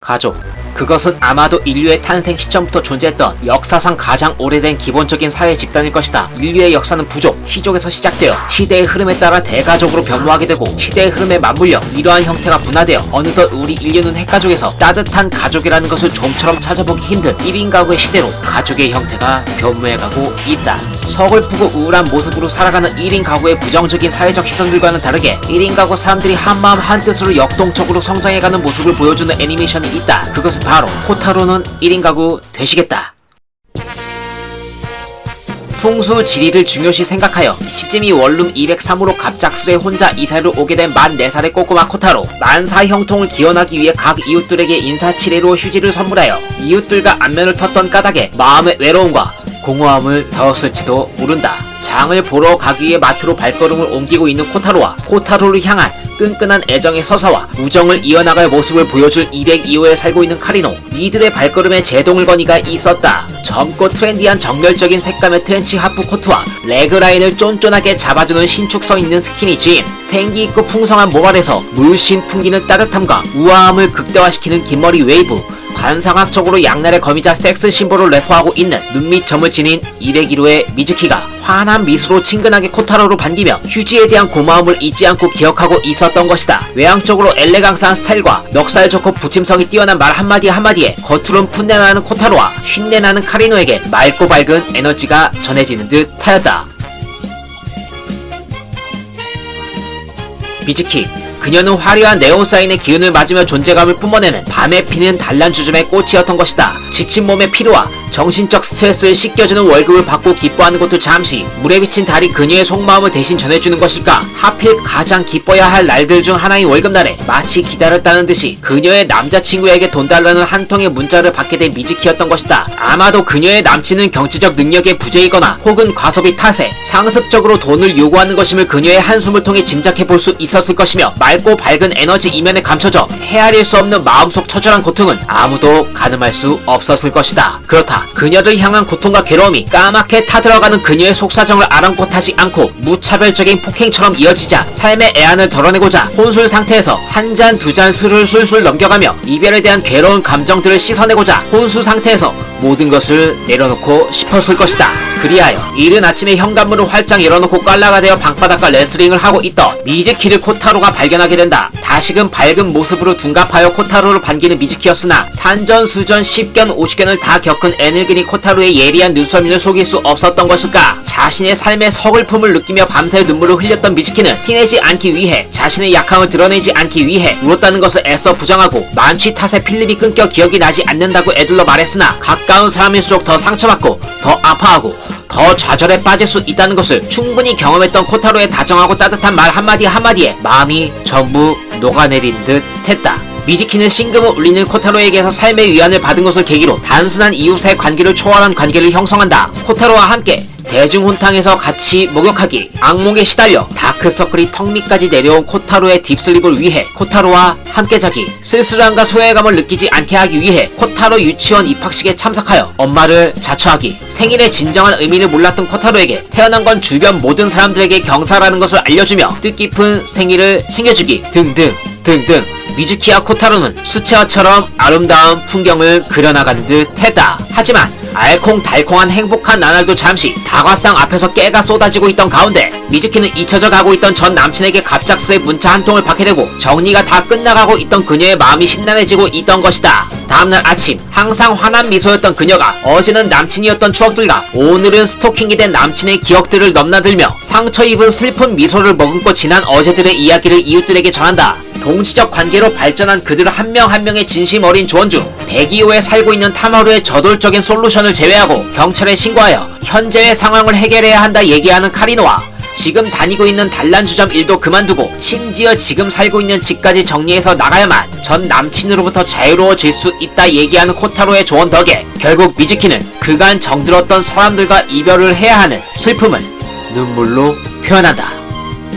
가족. 그것은 아마도 인류의 탄생 시점부터 존재했던 역사상 가장 오래된 기본적인 사회 집단일 것이다. 인류의 역사는 부족, 희족에서 시작되어 시대의 흐름에 따라 대가족으로 변모하게 되고 시대의 흐름에 맞물려 이러한 형태가 분화되어 어느덧 우리 인류는 핵가족에서 따뜻한 가족이라는 것을 좀처럼 찾아보기 힘든 1인 가구의 시대로 가족의 형태가 변모해가고 있다. 서글프고 우울한 모습으로 살아가는 1인 가구의 부정적인 사회적 시선들과는 다르게 1인 가구 사람들이 한마음 한뜻으로 역동적으로 성장해가는 모습을 보여주는 애니메이션이 있다. 그것은 바로 코타로는 1인 가구 되시겠다. 풍수 지리를 중요시 생각하여 시즈미 원룸 203호로 갑작스레 혼자 이사를 오게 된 만 4살의 꼬꼬마 코타로. 만사 형통을 기원하기 위해 각 이웃들에게 인사치레로 휴지를 선물하여 이웃들과 안면을 텄던 까닭에 마음의 외로움과 공허함을 더했을지도 모른다. 장을 보러 가기 위해 마트로 발걸음을 옮기고 있는 코타로와 코타로를 향한 끈끈한 애정의 서사와 우정을 이어나갈 모습을 보여줄 202호에 살고 있는 카리노. 이들의 발걸음에 제동을 거니가 있었다. 젊고 트렌디한 정열적인 색감의 트렌치 하프 코트와 레그라인을 쫀쫀하게 잡아주는 신축성 있는 스키니진, 생기있고 풍성한 모발에서 물씬 풍기는 따뜻함과 우아함을 극대화시키는 긴머리 웨이브, 관상학적으로 양날의 검이자 섹스 심볼을 래퍼하고 있는 눈밑 점을 지닌 201호의 미즈키가 환한 미소로 친근하게 코타로를 반기며 휴지에 대한 고마움을 잊지 않고 기억하고 있었던 것이다. 외향적으로 엘레강스한 스타일과 넉살 좋고 부침성이 뛰어난 말 한마디 한마디에 겉으론 풋내나는 코타로와 쉰내나는 카리노에게 맑고 밝은 에너지가 전해지는 듯 하였다. 미즈키. 그녀는 화려한 네온사인의 기운을 맞으며 존재감을 뿜어내는 밤에 피는 단란주점의 꽃이었던 것이다. 지친 몸의 피로와 정신적 스트레스를 씻겨주는 월급을 받고 기뻐하는 것도 잠시, 물에 비친 달이 그녀의 속마음을 대신 전해주는 것일까? 하필 가장 기뻐야 할 날들 중 하나인 월급날에 마치 기다렸다는 듯이 그녀의 남자친구에게 돈 달라는 한 통의 문자를 받게 된 미즈키였던 것이다. 아마도 그녀의 남친은 경제적 능력의 부재이거나 혹은 과소비 탓에 상습적으로 돈을 요구하는 것임을 그녀의 한숨을 통해 짐작해볼 수 있었을 것이며, 맑고 밝은 에너지 이면에 감춰져 헤아릴 수 없는 마음속 처절한 고통은 아무도 가늠할 수 없었을 것이다. 그렇다. 그녀를 향한 고통과 괴로움이 까맣게 타들어가는 그녀의 속사정을 아랑곳하지 않고 무차별적인 폭행처럼 이어지자 삶의 애환을 덜어내고자 혼술 상태에서 한 잔 두 잔 술을 술술 넘겨가며 이별에 대한 괴로운 감정들을 씻어내고자 혼수 상태에서 모든 것을 내려놓고 싶었을 것이다. 그리하여 이른 아침에 현관문을 활짝 열어놓고 깔라가 되어 방바닥과 레슬링을 하고 있던 미즈키를 코타로가 발견하게 된다. 다시금 밝은 모습으로 둔갑하여 코타로를 반기는 미즈키였으나 산전수전 10견 50견을 다 겪은 에늘그니 코타로의 예리한 눈썰미를 속일 수 없었던 것일까? 자신의 삶의 서글픔을 느끼며 밤새 눈물을 흘렸던 미즈키는 티내지 않기 위해, 자신의 약함을 드러내지 않기 위해 울었다는 것을 애써 부정하고 만취 탓에 필름이 끊겨 기억이 나지 않는다고 애둘러 말했으나 가까운 사람일수록 더 상처받고 더 아파하고 더 좌절에 빠질 수 있다는 것을 충분히 경험했던 코타로의 다정하고 따뜻한 말 한마디 한마디에 마음이 전부 녹아내린 듯 했다. 미즈키는 신금을 울리는 코타로에게서 삶의 위안을 받은 것을 계기로 단순한 이웃의 관계를 초월한 관계를 형성한다. 코타로와 함께 대중혼탕에서 같이 목욕하기, 악몽에 시달려 다크서클이 턱 밑까지 내려온 코타로의 딥슬립을 위해 코타로와 함께 자기, 쓸쓸함과 소외감을 느끼지 않게 하기 위해 코타로 유치원 입학식에 참석하여 엄마를 자처하기, 생일의 진정한 의미를 몰랐던 코타로에게 태어난 건 주변 모든 사람들에게 경사라는 것을 알려주며 뜻깊은 생일을 챙겨주기 등등 등등. 미즈키와 코타로는 수채화처럼 아름다운 풍경을 그려나가는 듯 했다. 하지만 알콩달콩한 행복한 나날도 잠시 다과상 앞에서 깨가 쏟아지고 있던 가운데 미즈키는 잊혀져 가고 있던 전 남친에게 갑작스레 문자 한 통을 받게 되고 정리가 다 끝나가고 있던 그녀의 마음이 심란해지고 있던 것이다. 다음날 아침, 항상 환한 미소였던 그녀가 어제는 남친이었던 추억들과 오늘은 스토킹이 된 남친의 기억들을 넘나들며 상처 입은 슬픈 미소를 머금고 지난 어제들의 이야기를 이웃들에게 전한다. 동지적 관계로 발전한 그들 한 명 한 명의 진심 어린 조언 중 102호에 살고 있는 타마루의 저돌적인 솔루션을 제외하고 경찰에 신고하여 현재의 상황을 해결해야 한다 얘기하는 카리노와 지금 다니고 있는 단란주점 일도 그만두고 심지어 지금 살고 있는 집까지 정리해서 나가야만 전 남친으로부터 자유로워질 수 있다 얘기하는 코타로의 조언 덕에 결국 미즈키는 그간 정들었던 사람들과 이별을 해야 하는 슬픔을 눈물로 표현한다.